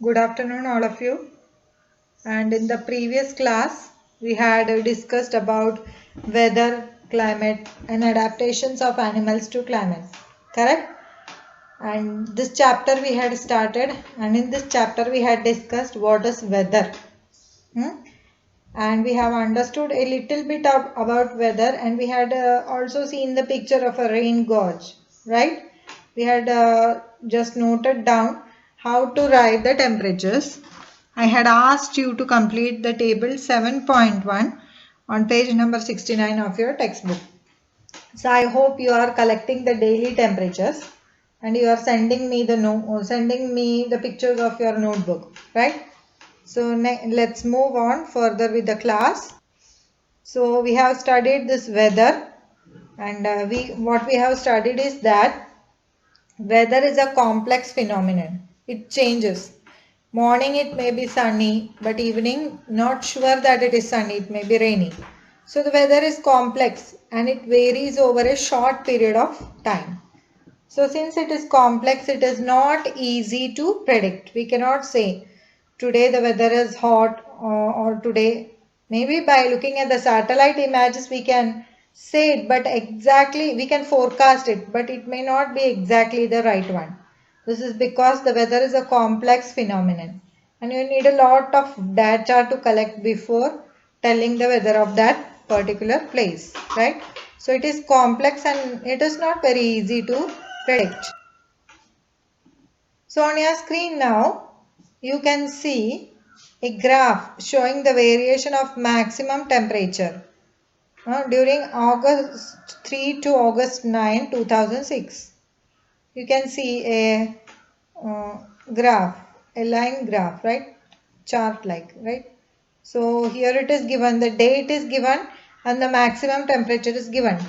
Good afternoon, all of you. And in the previous class, we had discussed about weather, climate, and adaptations of animals to climate. Correct? And this chapter we had started, and in this chapter we had discussed what is weather. And we have understood a little bit about weather, and we had also seen the picture of a rain gauge, right? We had just noted down how to write the temperatures. I had asked you to complete the table 7.1 on page number 69 of your textbook. So I hope you are collecting the daily temperatures and you are sending me the pictures of your notebook, right? So let's move on further with the class. So we have studied this weather, and what we have studied is that weather is a complex phenomenon. It changes. Morning it may be sunny, but evening not sure that it is sunny, it may be rainy. So the weather is complex and it varies over a short period of time. So since it is complex, it is not easy to predict. We cannot say today the weather is hot or today. Maybe by looking at the satellite images we can say it, but exactly we can forecast it, but it may not be exactly the right one. This is because the weather is a complex phenomenon and you need a lot of data to collect before telling the weather of that particular place, right? So it is complex and it is not very easy to predict. So on your screen now, you can see a graph showing the variation of maximum temperature during August 3 to August 9, 2006. You can see a graph, a line graph, right? Chart like, right? So here it is given, the date is given and the maximum temperature is given.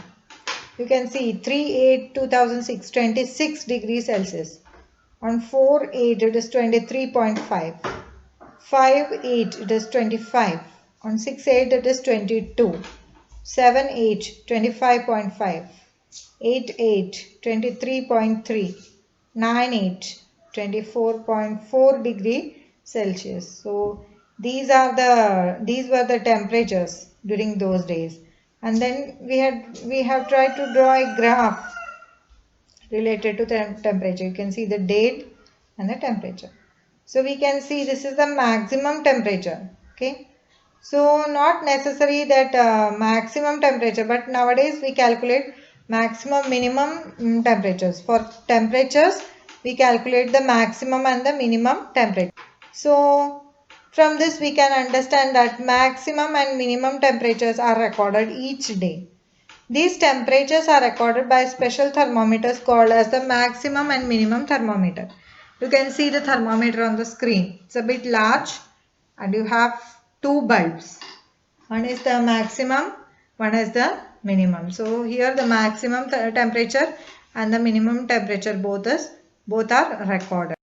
You can see 3/8/2006, 26 degrees Celsius. On 4/8 it is 23.5. 5/8 it is 25. On 6/8 it is 22. 7/8 25.5. 8/8 23.3. 9/8 24.4 degree Celsius. So these were the temperatures during those days. And then we have tried to draw a graph related to the temperature. You can see the date and the temperature. So we can see this is the maximum temperature. Okay. So not necessary that maximum temperature, but nowadays we calculate maximum minimum temperatures. For temperatures we calculate the maximum and the minimum temperature. So from this we can understand that maximum and minimum temperatures are recorded each day. These temperatures are recorded by special thermometers called as the maximum and minimum thermometer. You can see the thermometer on the screen. It's a bit large and you have two bulbs. One is the maximum, one is the minimum. So here the maximum temperature and the minimum temperature both are recorded.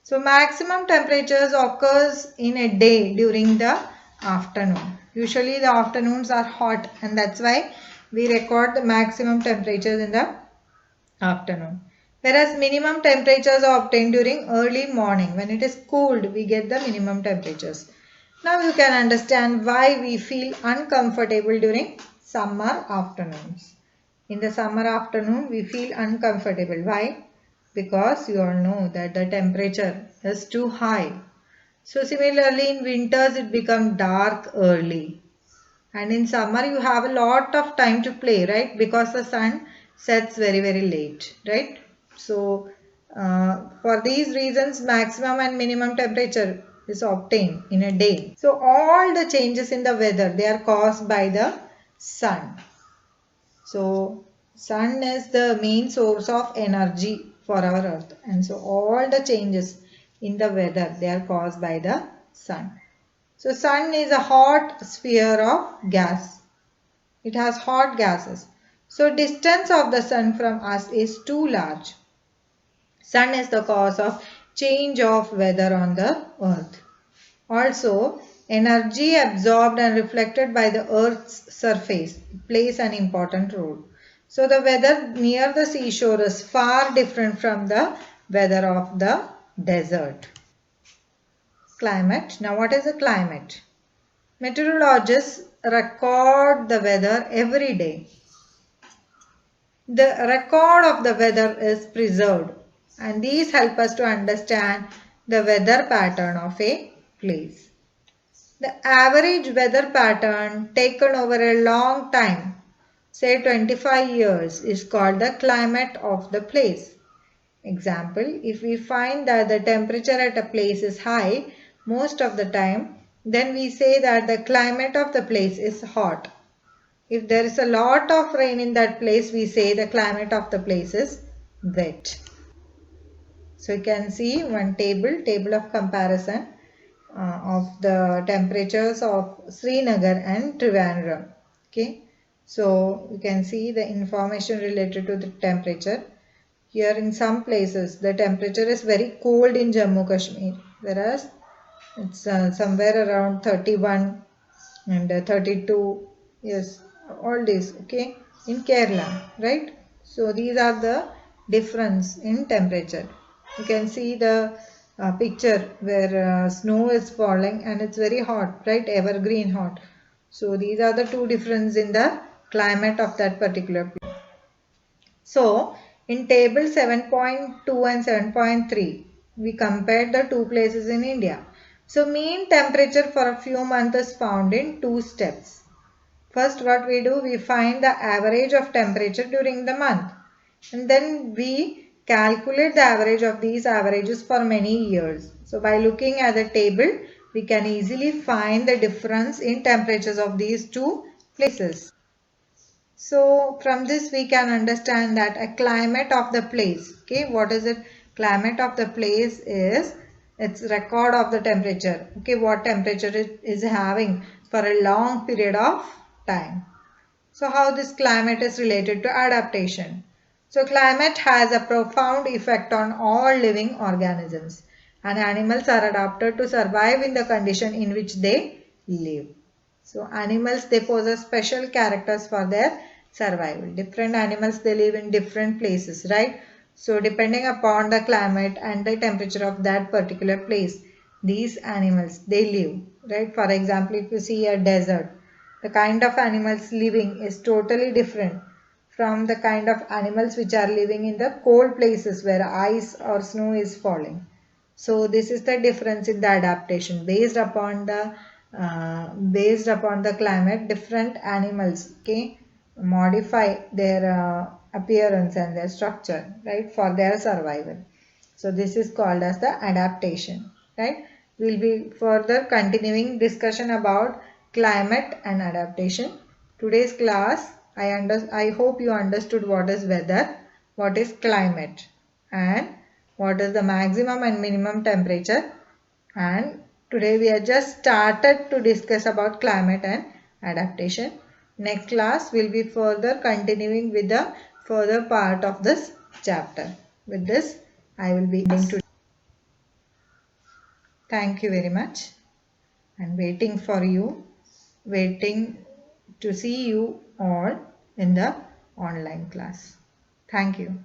So maximum temperatures occurs in a day during the afternoon. Usually the afternoons are hot and that's why we record the maximum temperatures in the afternoon. Whereas minimum temperatures are obtained during early morning. When it is cooled, we get the minimum temperatures. Now you can understand why we feel uncomfortable during summer afternoons. In the summer afternoon, we feel uncomfortable. Why? Because you all know that the temperature is too high. So similarly in winters it becomes dark early. And in summer you have a lot of time to play, right? Because the sun sets very late, right? So for these reasons maximum and minimum temperature is obtained in a day. So all the changes in the weather, they are caused by the sun. So sun is the main source of energy for our earth, and so all the changes in the weather, they are caused by the sun. So sun is a hot sphere of gas. It has hot gases. So distance of the sun from us is too large. Sun is the cause of change of weather on the earth. Also, energy absorbed and reflected by the earth's surface plays an important role. So the weather near the seashore is far different from the weather of the desert. climate. Now what is a climate? Meteorologists record the weather every day. The record of the weather is preserved, and these help us to understand the weather pattern of a place. The average weather pattern taken over a long time, say 25 years, is called the climate of the place. Example, if we find that the temperature at a place is high most of the time, then we say that the climate of the place is hot. If there is a lot of rain in that place, we say the climate of the place is wet. So you can see one table of comparison of the temperatures of Srinagar and Trivandrum. Okay, so you can see the information related to the temperature. Here in some places the temperature is very cold in Jammu Kashmir, whereas it's somewhere around 31 and 32. Yes, all these. Okay, in Kerala, right? So these are the difference in temperature. You can see the picture where snow is falling and it's very hot, right? Evergreen hot. So these are the two difference in the climate of that particular place. So in table 7.2 and 7.3, we compared the two places in India. So mean temperature for a few months is found in two steps. First, what we do, we find the average of temperature during the month, and then we calculate the average of these averages for many years. So by looking at the table, we can easily find the difference in temperatures of these two places. So from this we can understand that a climate of the place, okay, what is it? Climate of the place is its record of the temperature, okay, what temperature it is having for a long period of time. So how this climate is related to adaptation? So climate has a profound effect on all living organisms, and animals are adapted to survive in the condition in which they live. So animals, they possess special characters for their survival. Different animals, they live in different places, right? So depending upon the climate and the temperature of that particular place, these animals, they live, right? For example, if you see a desert, the kind of animals living is totally different from the kind of animals which are living in the cold places where ice or snow is falling. So this is the difference in the adaptation based upon the climate. Different animals, okay, modify their appearance and their structure, right, for their survival. So this is called as the adaptation, right? We'll be further continuing discussion about climate and adaptation. Today's class, I hope you understood what is weather, what is climate, and what is the maximum and minimum temperature. And today we have just started to discuss about climate and adaptation. Next class will be further continuing with the further part of this chapter. With this, I will be ending today. Thank you very much. And waiting to see you all in the online class. Thank you.